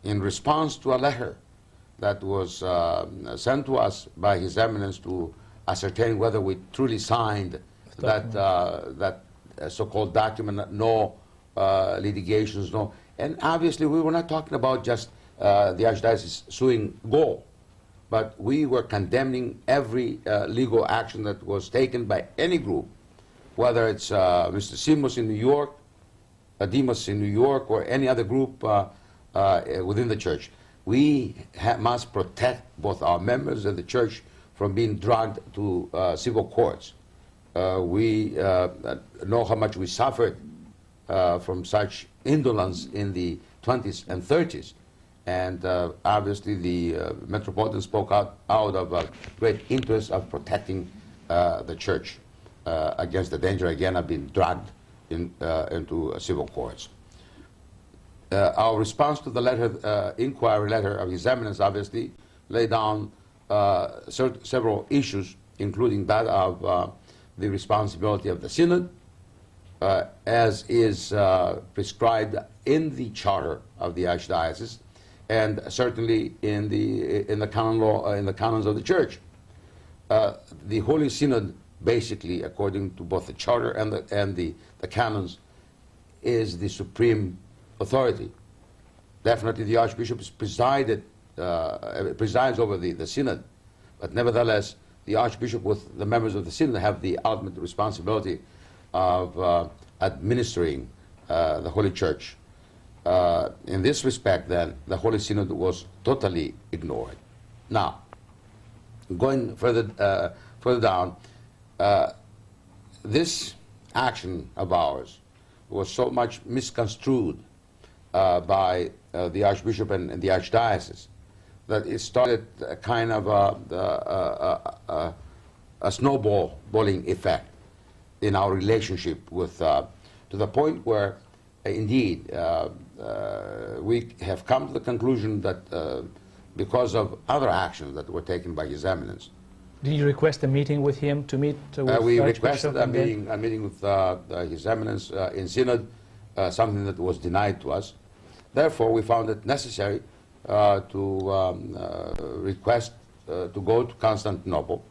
in response to a letter that was sent to us by His Eminence to ascertain whether we truly signed that so-called document, no litigations, no. And obviously we were not talking about just the Archdiocese suing Go, but we were condemning every legal action that was taken by any group, whether it's Mr. Simos in New York, Demos in New York, or any other group within the church. We must protect both our members and the church from being dragged to civil courts. We know how much we suffered from such indolence in the 20s and 30s. And obviously the Metropolitan spoke out of great interest of protecting the church against the danger, again, of being dragged into civil courts. Our response to the letter, inquiry letter of His Eminence, obviously, laid down several issues, including that of the responsibility of the Synod, as is prescribed in the charter of the Archdiocese, and certainly in the canon law, in the canons of the Church. The Holy Synod, basically, according to both the charter and the canons, is the supreme authority. Definitely, the Archbishop is presides over the Synod, but nevertheless, the Archbishop with the members of the Synod have the ultimate responsibility of administering the Holy Church. In this respect, then, the Holy Synod was totally ignored. Now, going further down, this action of ours was so much misconstrued by the Archbishop and the Archdiocese that it started a kind of a snowballing effect in our relationship with, to the point where, indeed, we have come to the conclusion that because of other actions that were taken by His Eminence. Did you request a meeting with him to meet with we requested a meeting with His Eminence in Synod, something that was denied to us. Therefore, we found it necessary to request to go to Constantinople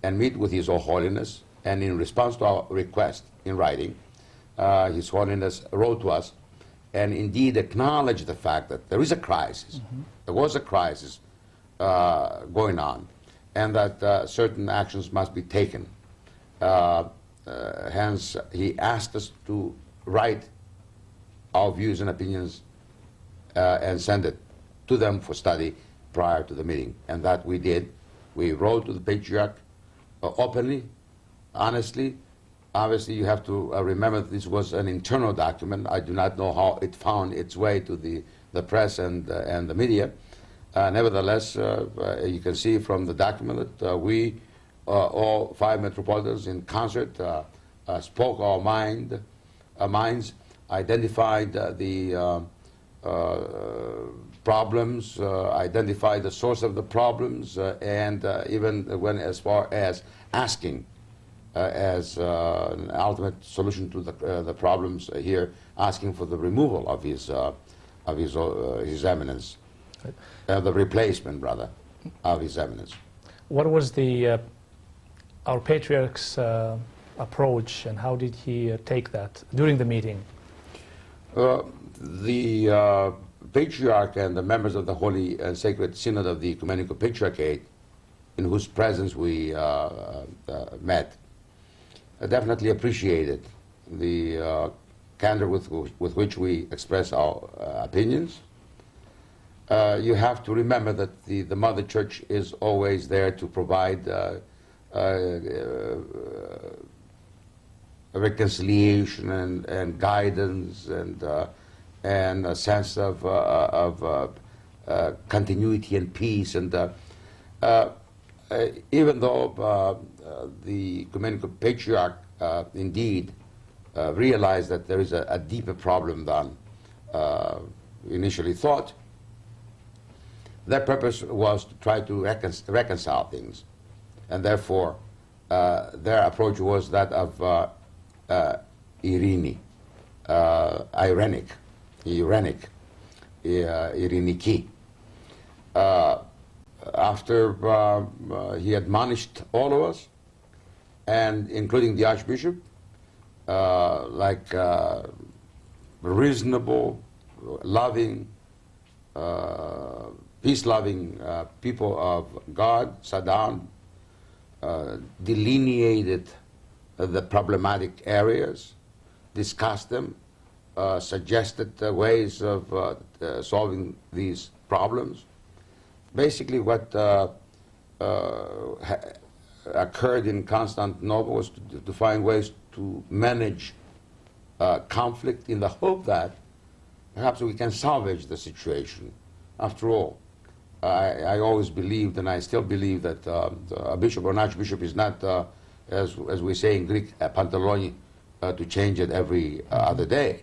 and meet with His Holiness. And in response to our request in writing, His Holiness wrote to us and indeed acknowledged the fact that there is a crisis. Mm-hmm. There was a crisis going on, and that certain actions must be taken. Hence, he asked us to write our views and opinions and send it to them for study prior to the meeting. And that we did. We wrote to the Patriarch openly, honestly. Obviously, you have to remember that this was an internal document. I do not know how it found its way to the press and the media. Nevertheless, you can see from the document that we, all 5 metropolitans in concert, spoke our minds, identified the problems, identified the source of the problems, and even went as far as asking as an ultimate solution to the problems here, asking for the removal of His Eminence. The replacement, rather, of His Eminence. What was our Patriarch's approach, and how did he take that during the meeting? The Patriarch and the members of the Holy and Sacred Synod of the Ecumenical Patriarchate, in whose presence we met, definitely appreciated the candor with which we express our opinions. You have to remember that the Mother Church is always there to provide reconciliation and guidance and a sense of continuity and peace. And even though the Ecumenical Patriarch indeed realized that there is a deeper problem than initially thought, their purpose was to try to reconcile things, and therefore their approach was that of ironic, Iriniki. After he admonished all of us, and including the Archbishop, like reasonable, loving, peace-loving people of God, sat down, delineated the problematic areas, discussed them, suggested ways of solving these problems. Basically, what occurred in Constantinople was to find ways to manage conflict in the hope that perhaps we can salvage the situation. After all, I always believed, and I still believe, that a bishop or an archbishop is not, as we say in Greek, pantaloni, to change it every other day.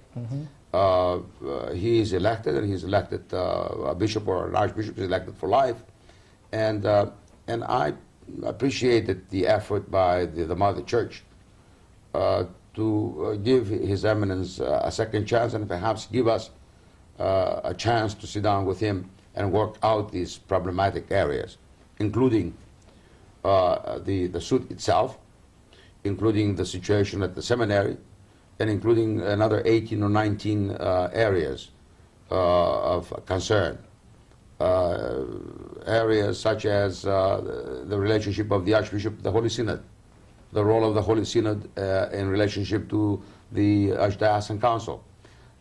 He is elected, and he's elected, a bishop or an archbishop is elected for life. And I appreciated the effort by the Mother Church to give His Eminence a second chance, and perhaps give us a chance to sit down with him and work out these problematic areas, including the suit itself, including the situation at the seminary, and including another 18 or 19 areas of concern. Areas such as the relationship of the Archbishop to the Holy Synod, the role of the Holy Synod in relationship to the Archdiocesan Council,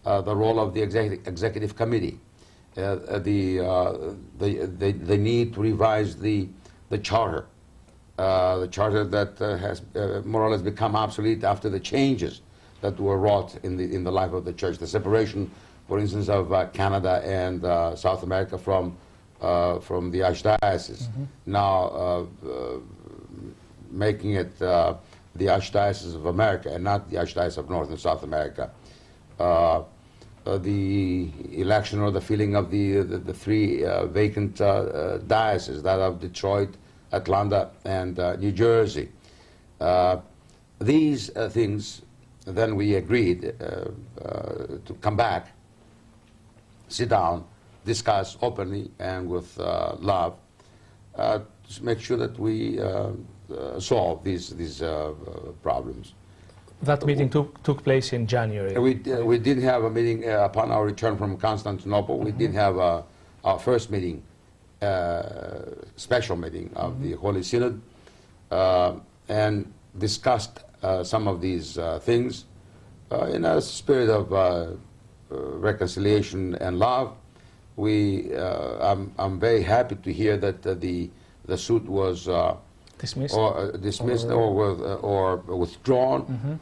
the role of the Executive Committee, the need to revise the charter that has more or less become obsolete after the changes that were wrought in the life of the Church. The separation, for instance, of Canada and South America from the Archdiocese. Now making it the Archdiocese of America and not the Archdiocese of North and South America. The election or the filling of the three vacant dioceses, that of Detroit, Atlanta, and New Jersey. These things, then we agreed to come back, sit down, discuss openly and with love, to make sure that we solve these problems. That meeting took place in January. We did have a meeting upon our return from Constantinople. We did have our first meeting, special meeting of the Holy Synod, and discussed some of these things in a spirit of reconciliation and love. I'm very happy to hear that the suit was dismissed or withdrawn.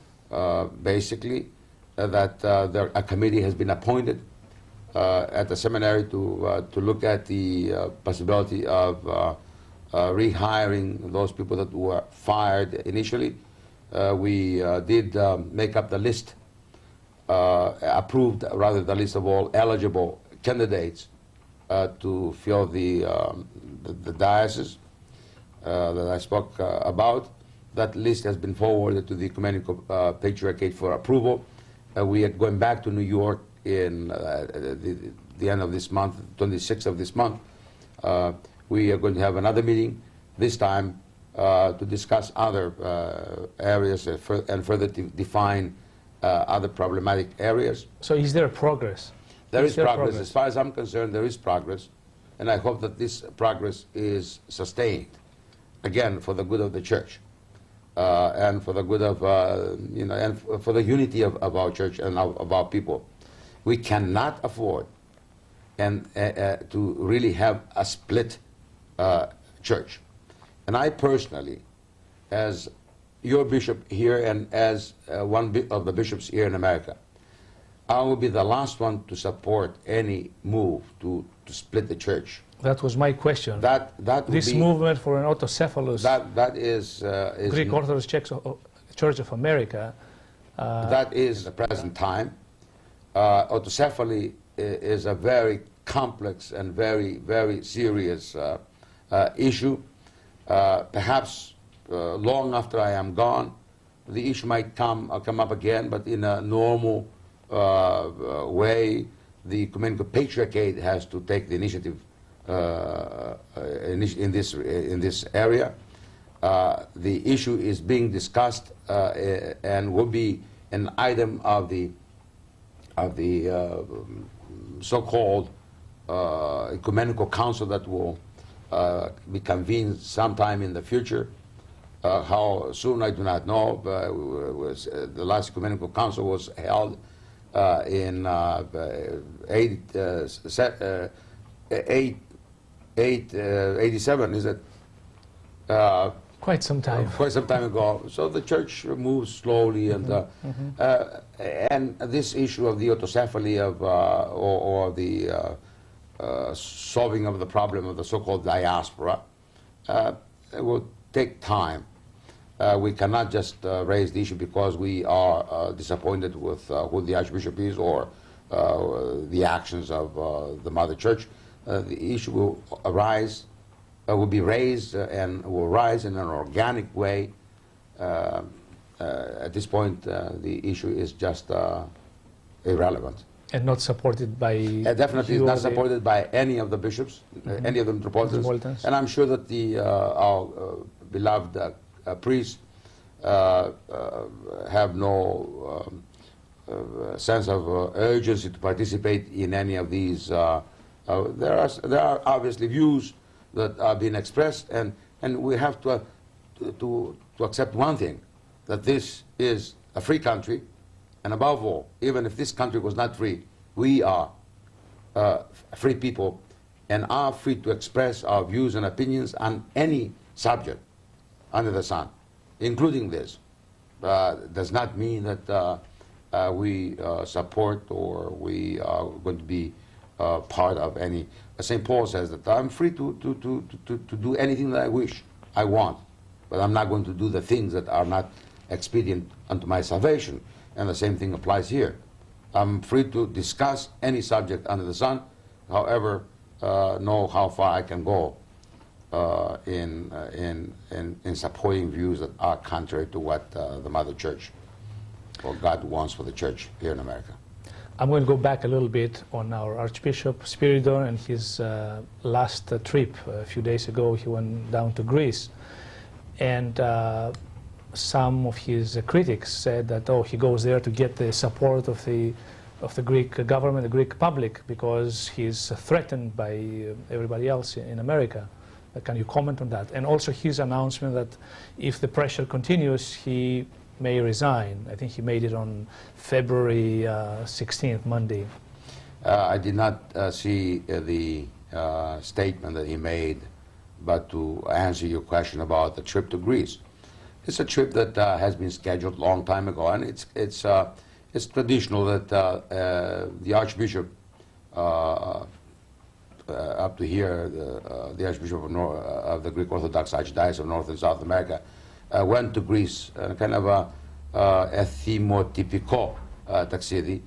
Basically, that a committee has been appointed at the seminary to look at the possibility of rehiring those people that were fired initially. We did make up the list, approved rather the list of all eligible candidates to fill the diocese that I spoke about. That list has been forwarded to the Ecumenical Patriarchate for approval. We are going back to New York in the end of this month, 26th of this month. We are going to have another meeting, this time to discuss other areas and further define other problematic areas. So is there progress? There is progress. As far as I'm concerned, there is progress. And I hope that this progress is sustained, again, for the good of the Church. And for the good of, and for the unity of our Church and of our people. We cannot afford to really have a split Church. And I personally, as your bishop here and as one of the bishops here in America, I will be the last one to support any move to split the Church. That was my question. This movement for an autocephalous that is Greek Orthodox Church of America. That is the present time. Autocephaly is a very complex and very, very serious issue. Perhaps long after I am gone, the issue might come up again, but in a normal way, the Ecumenical Patriarchate has to take the initiative in this area. The issue is being discussed and will be an item of the so-called Ecumenical Council that will be convened sometime in the future. How soon, I do not know. But the last Ecumenical Council was held in 87, is it? Quite some time. Quite some time ago. So the church moves slowly, and and this issue of the autocephaly of or the solving of the problem of the so-called diaspora will take time. We cannot just raise the issue because we are disappointed with who the Archbishop is or the actions of the Mother Church. The issue will arise, will be raised and will rise in an organic way. At this point, the issue is just irrelevant. And not supported by definitely not supported by any of the bishops, any of the metropolitans. And I'm sure that our beloved priests have no sense of urgency to participate in any of these. There are obviously views that are being expressed, and we have to accept one thing, that this is a free country, and above all, even if this country was not free, we are free people and are free to express our views and opinions on any subject under the sun, including this. Does not mean that we support or we are going to be part of any. St. Paul says that I'm free to do anything that I want, but I'm not going to do the things that are not expedient unto my salvation. And the same thing applies here. I'm free to discuss any subject under the sun, however, know how far I can go in supporting views that are contrary to what the Mother Church or God wants for the Church here in America. I'm going to go back a little bit on our Archbishop Spiridon and his last trip. A few days ago, he went down to Greece, and some of his critics said that, oh, he goes there to get the support of the Greek government, the Greek public, because he's threatened by everybody else in America. Can you comment on that? And also his announcement that if the pressure continues, he may resign. I think he made it on February 16th, Monday. I did not see the statement that he made, but to answer your question about the trip to Greece. It's a trip that has been scheduled a long time ago, and it's traditional that the Archbishop up to here, the Archbishop of the Greek Orthodox Archdiocese of North and South America, went to Greece, kind of a εθιμοτυπικό ταξίδι.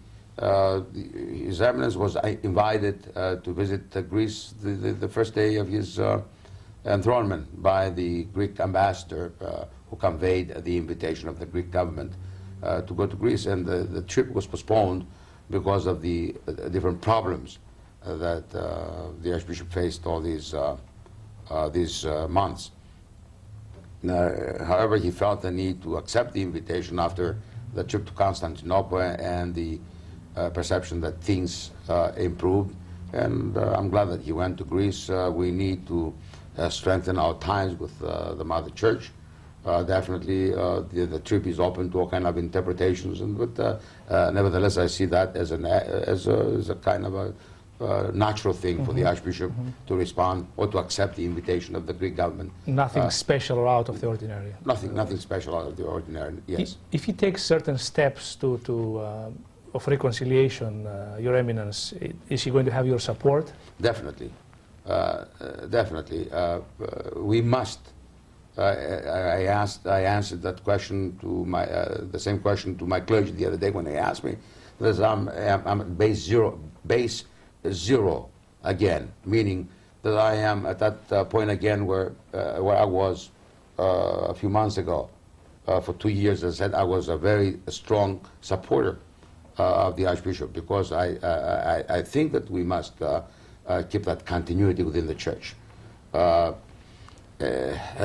His Eminence was invited to visit Greece the first day of his enthronement by the Greek ambassador who conveyed the invitation of the Greek government to go to Greece, and the trip was postponed because of the different problems that the Archbishop faced all these months. However, he felt the need to accept the invitation after the trip to Constantinople and the perception that things improved, and I'm glad that he went to Greece. We need to strengthen our ties with the Mother Church. Definitely, the trip is open to all kind of interpretations, but nevertheless, I see that as a kind of a natural thing for the Archbishop to respond or to accept the invitation of the Greek government. Nothing special or out of the ordinary. Nothing special out of the ordinary. Yes. If he takes certain steps of reconciliation, Your Eminence, is he going to have your support? Definitely, definitely. We must. I answered that question to the same question to my clergy the other day when they asked me, because I'm at base zero again, meaning that I am at that point again where I was a few months ago. For 2 years, as I said, I was a very strong supporter of the Archbishop, because I think that we must keep that continuity within the church. At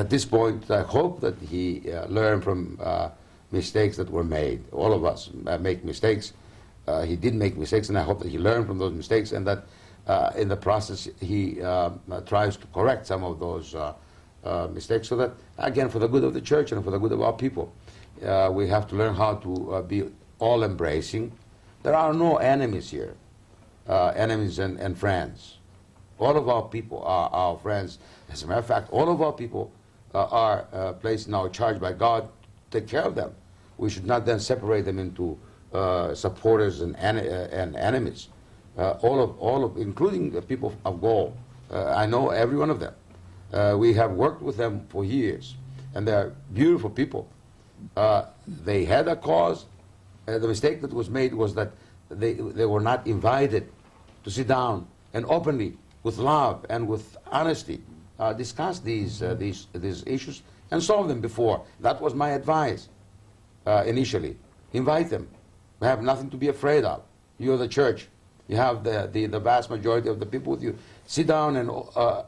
this point, I hope that he learned from mistakes that were made. All of us make mistakes. He did make mistakes, and I hope that he learned from those mistakes, and that in the process he tries to correct some of those mistakes, so that, again, for the good of the church and for the good of our people, we have to learn how to be all-embracing. There are no enemies here, enemies and friends. All of our people are our friends. As a matter of fact, all of our people are placed in our charge by God to take care of them. We should not then separate them into supporters and enemies. All of, including the people of Gaul. I know every one of them. We have worked with them for years, and they're beautiful people. They had a cause. The mistake that was made was that they were not invited to sit down and openly, with love and with honesty, discuss these issues and solve them before. That was my advice initially. Invite them. We have nothing to be afraid of. You're the church. You have the vast majority of the people with you. Sit down and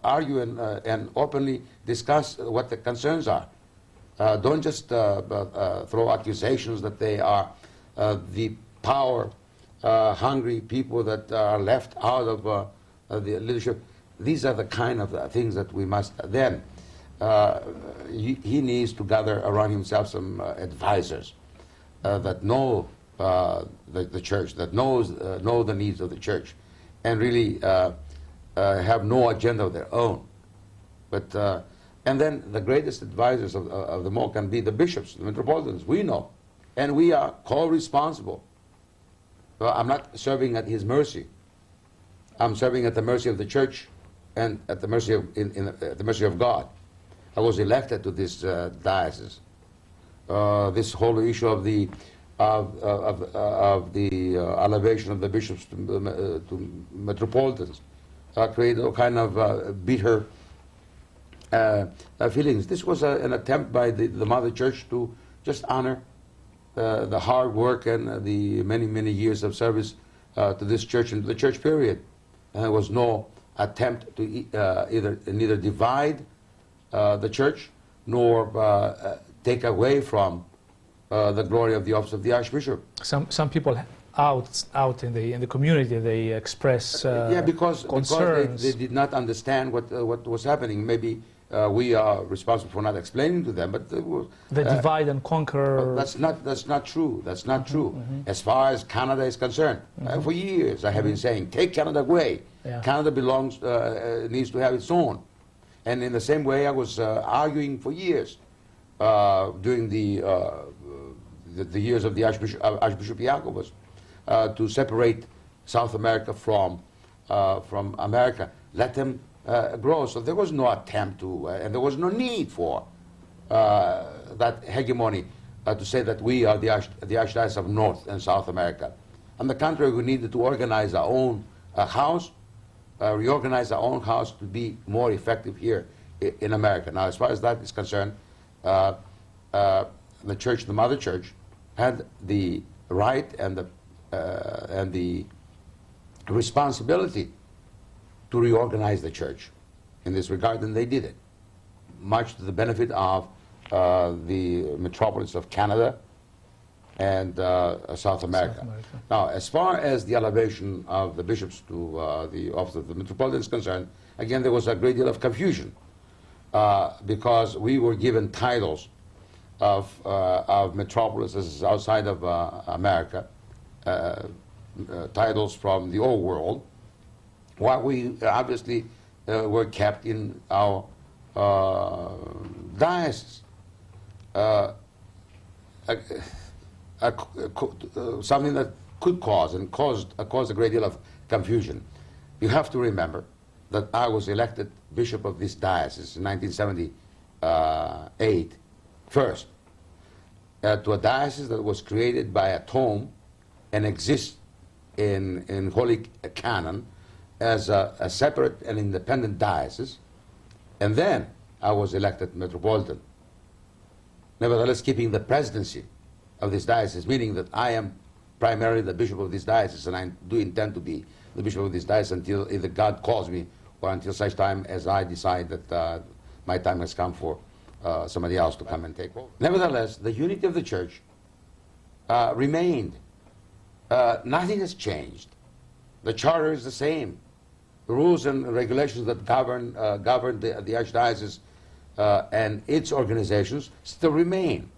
argue and openly discuss what the concerns are. Don't just throw accusations that they are the power-hungry people that are left out of the leadership. These are the kind of things that we must then. He needs to gather around himself some advisors that know the church, that know the needs of the church, and really have no agenda of their own. But and then the greatest advisors of them all can be the bishops, the metropolitans. We know, and we are co-responsible. I'm not serving at his mercy. I'm serving at the mercy of the church and at the mercy of at the mercy of God. I was elected to this diocese. This whole issue of the elevation of the bishops to metropolitans created all kind of bitter feelings. This was an attempt by the Mother Church to just honor the hard work and the many years of service to this church and to the church period. And there was no attempt to neither divide the church nor take away from the glory of the office of the Archbishop. Some people out in the community, they express because they did not understand what was happening. Maybe we are responsible for not explaining to them, but the divide and conquer. That's not true. That's not true. As far as Canada is concerned, for years I have been saying, take Canada away. Yeah. Canada needs to have its own. And in the same way, I was arguing for years during the years of the Archbishop Jacobus to separate South America from America. Let them grow. So there was no attempt to, and there was no need for that hegemony to say that we are the Archdiocese of North and South America. On the contrary, we needed to organize our own house, reorganize our own house to be more effective here in America. Now, as far as that is concerned, the church, the Mother Church, had the right and the responsibility to reorganize the church in this regard, and they did it, much to the benefit of the metropolis of Canada and South America. Now, as far as the elevation of the bishops to the office of the Metropolitan is concerned, again, there was a great deal of confusion because we were given titles of metropolises outside of America, titles from the old world, while we obviously were kept in our diocese. Something that could cause and caused a great deal of confusion. You have to remember that I was elected bishop of this diocese in 1978 first to a diocese that was created by a tome and exists in Holy Canon as a separate and independent diocese, and then I was elected Metropolitan. Nevertheless, keeping the presidency of this diocese, meaning that I am primarily the bishop of this diocese, and I do intend to be the bishop of this diocese until either God calls me or until such time as I decide that my time has come for somebody else to come and take over. Nevertheless, the unity of the church remained. Nothing has changed. The charter is the same. The rules and regulations that govern the archdiocese and its organizations still remain.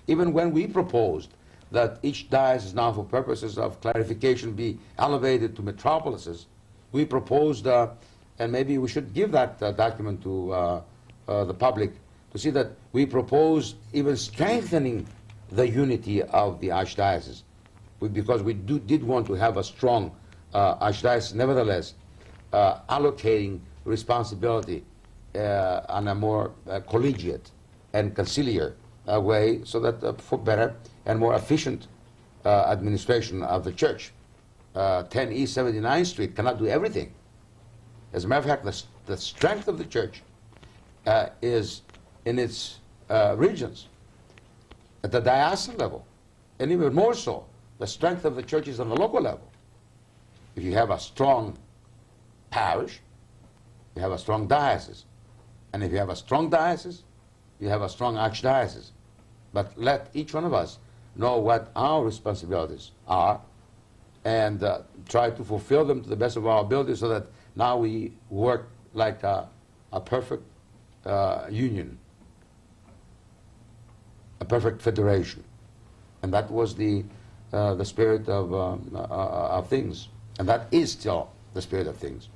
Even when we proposed that each diocese now, for purposes of clarification, be elevated to metropolises, we proposed, and maybe we should give that document to the public, to see that we propose even strengthening the unity of the archdiocese, because we did want to have a strong archdiocese. Nevertheless, allocating responsibility on a more collegiate and conciliar way, so that for better and more efficient administration of the church. 10 East 79th Street cannot do everything. As a matter of fact, the strength of the church is in its regions, at the diocesan level, and even more so, the strength of the church is on the local level. If you have a strong parish, you have a strong diocese. And if you have a strong diocese, you have a strong archdiocese. But let each one of us know what our responsibilities are and try to fulfill them to the best of our ability, so that now we work like a perfect union, a perfect federation. And that was the spirit of things. And that is still the spirit of things.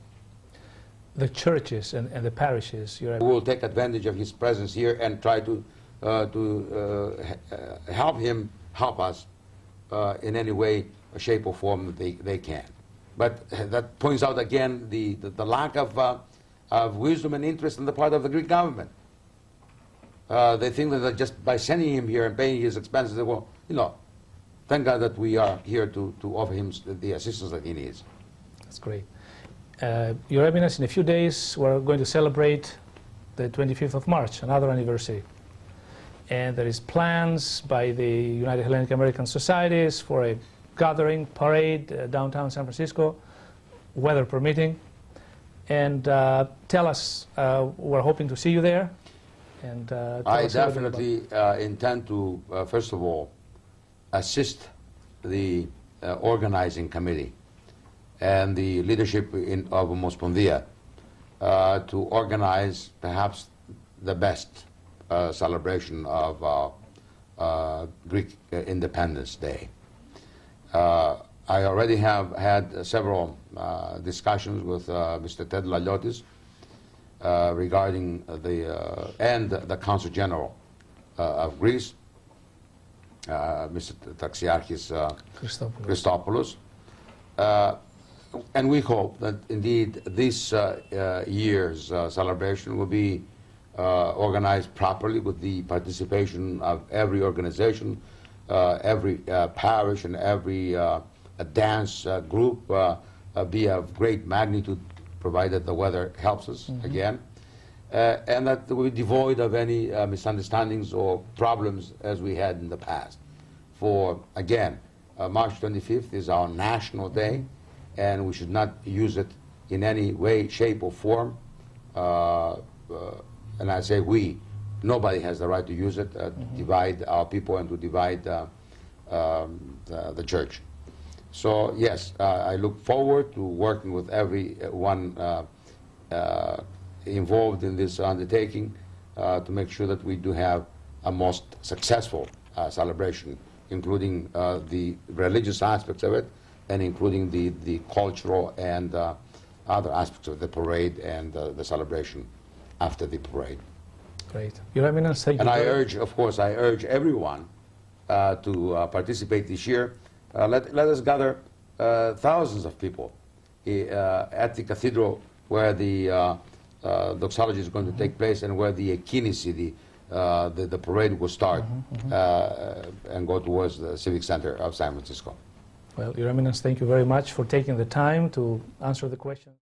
The churches and the parishes. We will take advantage of his presence here and try to help us in any way, shape, or form that they can. But that points out again the lack of wisdom and interest on the part of the Greek government. They think that just by sending him here and paying his expenses, they will, thank God that we are here to offer him the assistance that he needs. That's great. Your Eminence, in a few days, we're going to celebrate the 25th of March, another anniversary. And there is plans by the United Hellenic American Societies for a gathering, parade, downtown San Francisco, weather permitting. And tell us, we're hoping to see you there. And I definitely intend to, first of all, assist the organizing committee and the leadership of Omospondia to organize perhaps the best celebration of Greek Independence Day. I already have had several discussions with Mr. Ted Laliotis regarding the Consul General of Greece, Mr. Taxiarchis Christopoulos. And we hope that indeed this year's celebration will be organized properly with the participation of every organization, every parish, and every dance group be of great magnitude, provided the weather helps us again, and that we're devoid of any misunderstandings or problems as we had in the past. For, again, March 25th is our national day, and we should not use it in any way, shape, or form. And I say we. Nobody has the right to use it to divide our people and to divide the church. So, yes, I look forward to working with everyone involved in this undertaking to make sure that we do have a most successful celebration, including the religious aspects of it, and including the cultural and other aspects of the parade and the celebration after the parade. Great. Your Eminence, thank you. And I urge, of course, everyone to participate this year. Let us gather thousands of people at the cathedral where the doxology is going to take place, and where the ekkinisi, the parade will start and go towards the Civic Center of San Francisco. Well, Your Eminence, thank you very much for taking the time to answer the question.